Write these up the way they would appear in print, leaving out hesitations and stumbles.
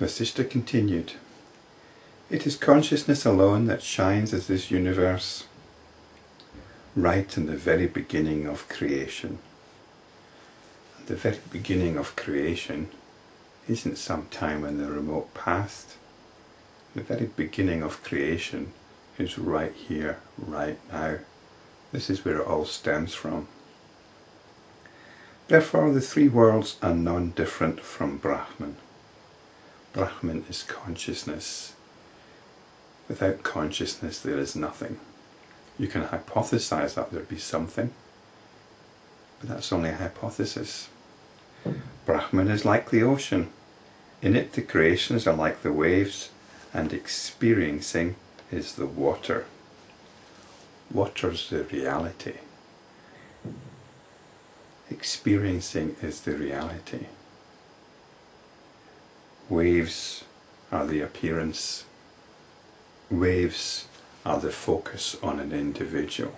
Vasistha continued, "It is consciousness alone that shines as this universe, right in the very beginning of creation. And the very beginning of creation isn't some time in the remote past. The very beginning of creation is right here, right now. This is where it all stems from. Therefore, the three worlds are non-different from Brahman. Brahman is consciousness. Without consciousness, there is nothing. You can hypothesize that there be something, but that's only a hypothesis. Brahman is like the ocean. In it, the creations are like the waves, and experiencing is the water. Water's the reality. Experiencing is the reality. Waves are the appearance. Waves are the focus on an individual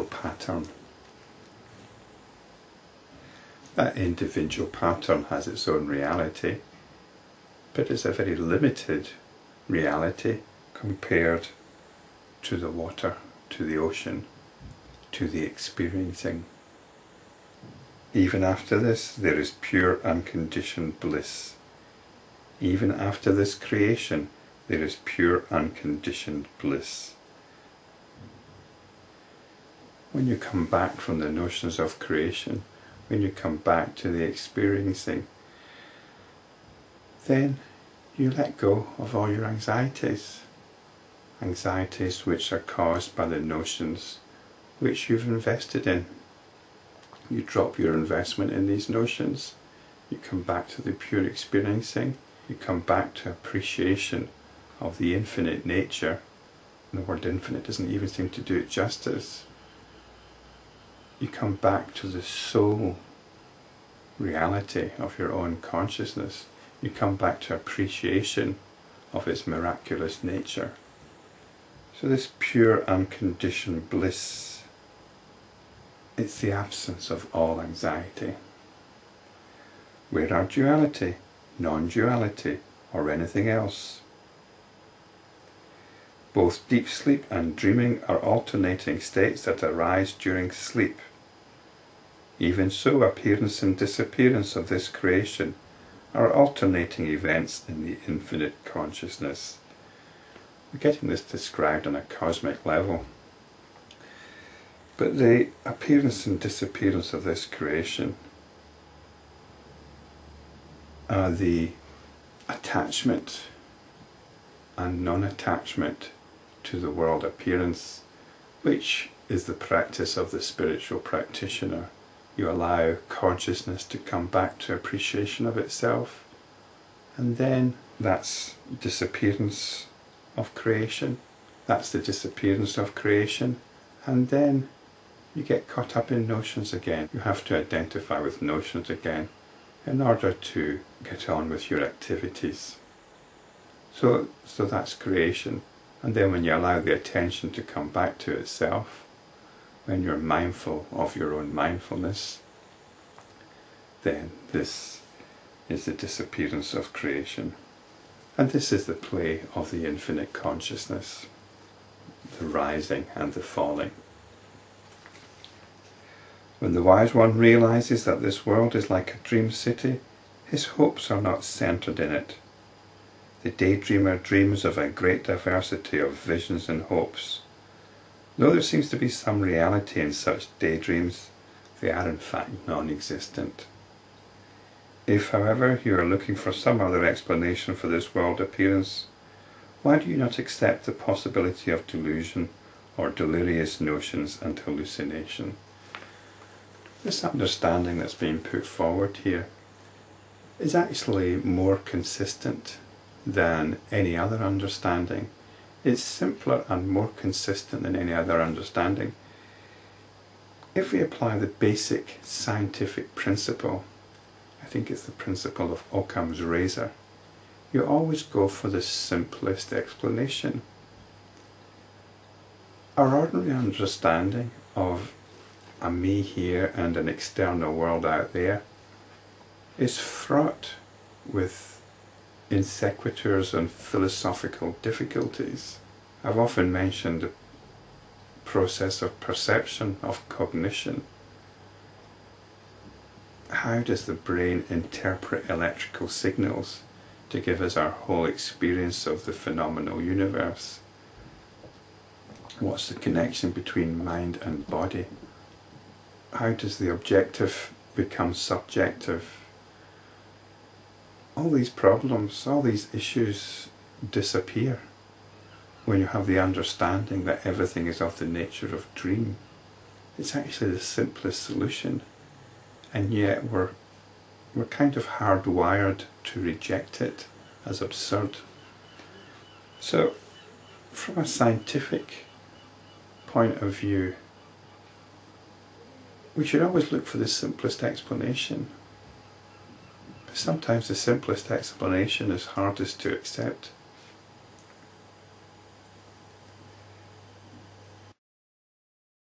pattern. That individual pattern has its own reality, but it's a very limited reality compared to the water, to the ocean, to the experiencing. Even after this, there is pure unconditioned bliss. Even after this creation, there is pure unconditioned bliss. When you come back from the notions of creation, when you come back to the experiencing, then you let go of all your anxieties. Anxieties which are caused by the notions which you've invested in. You drop your investment in these notions, you come back to the pure experiencing, you come back to appreciation of the infinite nature. And the word infinite doesn't even seem to do it justice. You come back to the soul reality of your own consciousness. You come back to appreciation of its miraculous nature. So this pure unconditioned bliss, it's the absence of all anxiety. Where are duality, non-duality, or anything else? Both deep sleep and dreaming are alternating states that arise during sleep. Even so, appearance and disappearance of this creation are alternating events in the infinite consciousness. We're getting this described on a cosmic level. But the appearance and disappearance of this creation are the attachment and non-attachment to the world appearance, which is the practice of the spiritual practitioner. You allow consciousness to come back to appreciation of itself, and then that's disappearance of creation. That's the disappearance of creation, and then you get caught up in notions again. You have to identify with notions again in order to get on with your activities. So that's creation. And then when you allow the attention to come back to itself, when you're mindful of your own mindfulness, then this is the disappearance of creation. And this is the play of the infinite consciousness, the rising and the falling. When the wise one realizes that this world is like a dream city, his hopes are not centered in it. The daydreamer dreams of a great diversity of visions and hopes. Though there seems to be some reality in such daydreams, they are in fact non-existent. If, however, you are looking for some other explanation for this world appearance, why do you not accept the possibility of delusion or delirious notions and hallucination? This understanding that's being put forward here is actually more consistent than any other understanding. It's simpler and more consistent than any other understanding. If we apply the basic scientific principle, I think it's the principle of Occam's razor, you always go for the simplest explanation. Our ordinary understanding of a me here and an external world out there is fraught with non-sequiturs and philosophical difficulties. I've often mentioned the process of perception, of cognition. How does the brain interpret electrical signals to give us our whole experience of the phenomenal universe? What's the connection between mind and body? How does the objective become subjective? All these problems, all these issues disappear when you have the understanding that everything is of the nature of dream. It's actually the simplest solution, and yet we're kind of hardwired to reject it as absurd. So, from a scientific point of view, we should always look for the simplest explanation. But sometimes the simplest explanation is hardest to accept.